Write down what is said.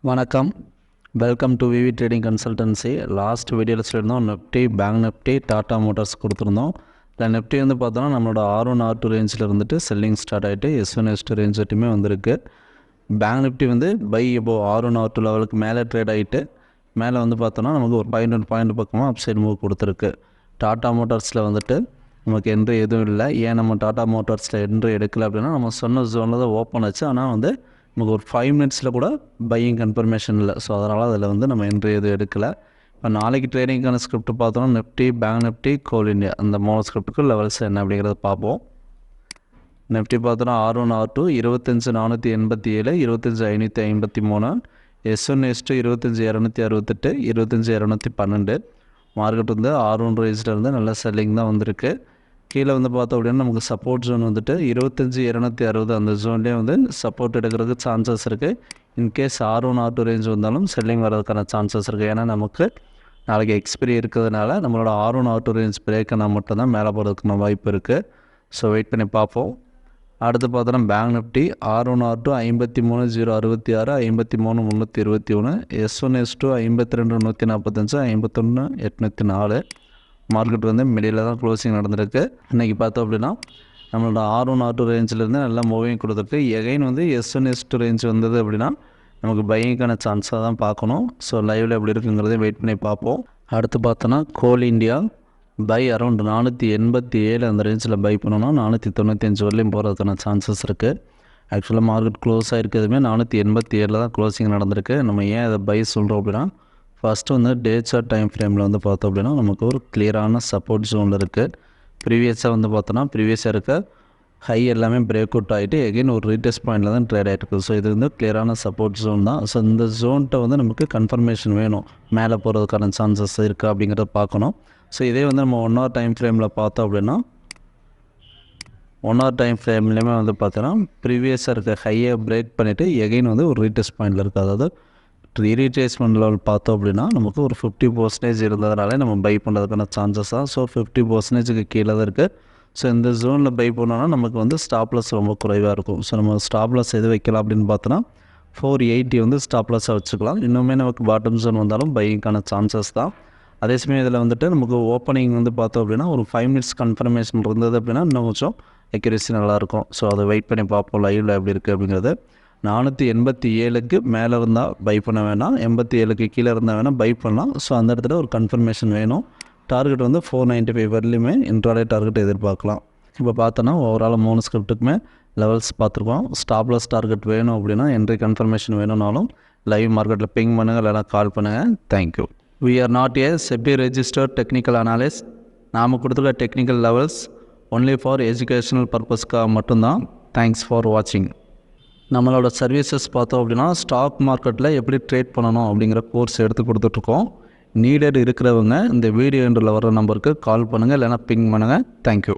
வணக்கம். Welcome to VV trading consultancy. Last வீடியோவில் சொல்லியிருந்தோம் நிஃப்டி, பேங்க் நிஃப்டி, டாடா மோட்டார்ஸ் கொடுத்துருந்தோம். இல்லை நிஃப்டி வந்து பார்த்தோன்னா நம்மளோட R1 R2 ரேஞ்சில் இருந்துட்டு செல்லிங் ஸ்டார்ட் ஆகிட்டு S1 S2 ரேஞ்ச் வரையுமே வந்திருக்கு. பேங்க் நிஃப்டி வந்து பை இப்போ R1 R2 லெவலுக்கு மேலே ட்ரேட் ஆகிட்டு மேலே வந்து பார்த்தோன்னா நமக்கு ஒரு 500 பாயிண்ட் பக்கமாக அப் சைடு மூவ் கொடுத்துருக்கு. டாடா மோட்டார்ஸில் வந்துட்டு நமக்கு என்ட்ரி எதுவும் இல்லை. ஏன் நம்ம டாடா மோட்டார்ஸில் என்ட்ரி எடுக்கலை அப்படின்னா நம்ம சொன்ன ஜோனில் தான் ஓப்பன் ஆச்சு. ஆனால் வந்து நமக்கு ஒரு 5 மினிட்ஸில் கூட பையிங் கன்ஃபர்மேஷன் இல்லை. ஸோ அதனால் அதில் வந்து நம்ம என்ட்ரி எதுவும் எடுக்கலை. இப்போ நாளைக்கு ட்ரேடிங்கான ஸ்கிரிப்ட் பார்த்தோன்னா நிஃப்டி, பேங்க் நிஃப்டி, கோல் இண்டியா அந்த 3 ஸ்கிரிப்ட்டுக்கு லெவல்ஸ் என்ன அப்படிங்கிறத பார்ப்போம். நிஃப்டி பார்த்தோன்னா R1 R2 25,487, 25,553, S1 S2 25,268, 25,212. Market வந்து R1 ரேஞ்சில் இருந்து நல்ல செல்லிங் தான் வந்திருக்கு. கீழே வந்து பார்த்தோம் அப்படின்னா நமக்கு சப்போர்ட் ஜோன் வந்துட்டு 25,260 அந்த ஜோன்லேயே வந்து சப்போர்ட் எடுக்கிறதுக்கு சான்சஸ் இருக்குது. இன்கேஸ் R1 R2 ரேஞ்ச் வந்தாலும் செல்லிங் வர்றதுக்கான சான்சஸ் இருக்குது. ஏன்னா நமக்கு நாளைக்கு எக்ஸ்பிரி இருக்கிறதுனால நம்மளோட R1 R2 ரேஞ்ச் பிரேக் ஆனால் மட்டும்தான் மேலே போகிறதுக்கான வாய்ப்பு இருக்குது. ஸோ வெயிட் பண்ணி பார்ப்போம். அடுத்து பார்த்தோன்னா bank Nifty R1 R2 53,066, 53,321, S1 S2 52,145, 51,804. Market வந்து மிடில் தான் க்ளோசிங் நடந்திருக்கு. இன்றைக்கி பார்த்தோம் அப்படின்னா நம்மளோட R1 R2 ரேஞ்சிலேருந்து நல்லா மூவிங் கொடுத்துருக்கு. எகைன் வந்து S1 S2 ரேஞ்ச் வந்தது அப்படின்னா நமக்கு பையிங்கான சான்ஸாக தான் பார்க்கணும். ஸோ லைவில் எப்படி இருக்குங்கிறதையும் வெயிட் பண்ணி பார்ப்போம். அடுத்து பார்த்தோன்னா கோல் இண்டியா பை அரௌண்ட் 487 அந்த ரேஞ்சில் பை பண்ணோன்னா 495 வரலையும் போகிறதுக்கான சான்சஸ் இருக்குது. ஆக்சுவலாக மார்க்கெட் க்ளோஸ் ஆகிருக்கிறதுமே 487 தான் க்ளோசிங் நடந்திருக்கு. நம்ம ஏன் அதை பை சொல்கிறோம் அப்படின்னா ஃபஸ்ட்டு வந்து டே சார்ட் டைம் ஃப்ரேமில் வந்து பார்த்தோம் அப்படின்னா நமக்கு ஒரு கிளியரான சப்போர்ட் ஜோனில் இருக்குது. ப்ரீவியஸாக வந்து பார்த்தோன்னா ப்ரீவியஸாக இருக்க ஹை எல்லாமே பிரேக் அவுட் ஆகிட்டு எகைன் ஒரு ரீடெஸ்ட் பாயிண்டில் தான் ட்ரேட் ஆகிருக்கு. ஸோ இது வந்து கிளியரான சப்போர்ட் ஜோன் தான். ஸோ இந்த ஜோன்கிட்ட வந்து நமக்கு கன்ஃபர்மேஷன் வேணும், மேலே போகிறதுக்கான சான்சஸ் இருக்கா அப்படிங்கிறத பார்க்கணும். ஸோ இதே வந்து நம்ம 1 hour டைம் ஃப்ரேமில் பார்த்தோம் அப்படின்னா 1 hour டைம் ஃப்ரேம்லேயுமே வந்து பார்த்தோன்னா ப்ரீவியஸாக இருக்க ஹையை பிரேக் பண்ணிவிட்டு எகைன் வந்து ஒரு ரீடெஸ்ட் பாயிண்டில் இருக்குது. அதாவது ரீட்ரேஸ்மெண்ட் லெவல் பார்த்தோம் அப்படின்னா நமக்கு ஒரு 50% இருந்ததுனாலே நம்ம பை பண்ணுறதுக்கான சான்சஸ் தான். ஸோ 50%க்கு கீழே தான் இருக்குது. ஸோ இந்த ஜோனில் பை பண்ணோன்னா நமக்கு வந்து ஸ்டாப் லாஸ் ரொம்ப குறைவாக இருக்கும். ஸோ நம்ம ஸ்டாப் லாஸ் எது வைக்கலாம் அப்படின்னு பார்த்தோன்னா 480 வந்து ஸ்டாப் லாஸாக வச்சுக்கலாம். இன்னுமே நமக்கு பாட்டம் ஜோன் வந்தாலும் பையிங்கான சான்சஸ் தான். அதே சமயம் இதில் வந்துட்டு நமக்கு ஓப்பனிங் வந்து பார்த்தோம் அப்படின்னா ஒரு 5 மினிட்ஸ் கன்ஃபர்மேஷன் இருந்தது அப்படின்னா இன்னும் கொஞ்சம் அக்யூரேசி நல்லாயிருக்கும். ஸோ அதை வெயிட் பண்ணி பார்ப்போம் லைவில் எப்படி இருக்குது அப்படிங்கிறது. 487க்கு மேலே இருந்தால் பை பண்ண வேணாம், 87க்கு கீழே இருந்தால் வேணால் பை பண்ணலாம். ஸோ அந்த இடத்துல ஒரு கன்ஃபர்மேஷன் வேணும். டார்கெட் வந்து 495 வரலையுமே இன்ட்ராடே டார்கெட் எதிர்பார்க்கலாம். இப்போ பார்த்தோன்னா ஓவரால் 3 ஸ்கிரிப்ட்டுக்குமே லெவல்ஸ் பார்த்துருக்கோம். ஸ்டாப் லாஸ் டார்கெட் வேணும் அப்படின்னா என்ட்ரி கன்ஃபர்மேஷன் வேணும்னாலும் லைவ் மார்க்கெட்டில் பிங் பண்ணுங்கள், இல்லைனா கால் பண்ணுங்கள். Thank you. We are not a SEBI registered technical analyst. நாம் கொடுத்துருக்க technical levels only for educational பர்பஸ்க்காக மட்டும்தான். தேங்க்ஸ் ஃபார் வாட்சிங். நம்மளோட சர்வீசஸ் பார்த்தோம் அப்படின்னா ஸ்டாக் மார்க்கெட்டில் எப்படி ட்ரேட் பண்ணணும் அப்படிங்கிற கோர்ஸ் எடுத்து கொடுத்துட்ருக்கோம். நீடட் இருக்கிறவங்க இந்த வீடியோ எண்டில் வர நம்பருக்கு கால் பண்ணுங்கள், இல்லைனா பிங் பண்ணுங்கள். தேங்க்யூ.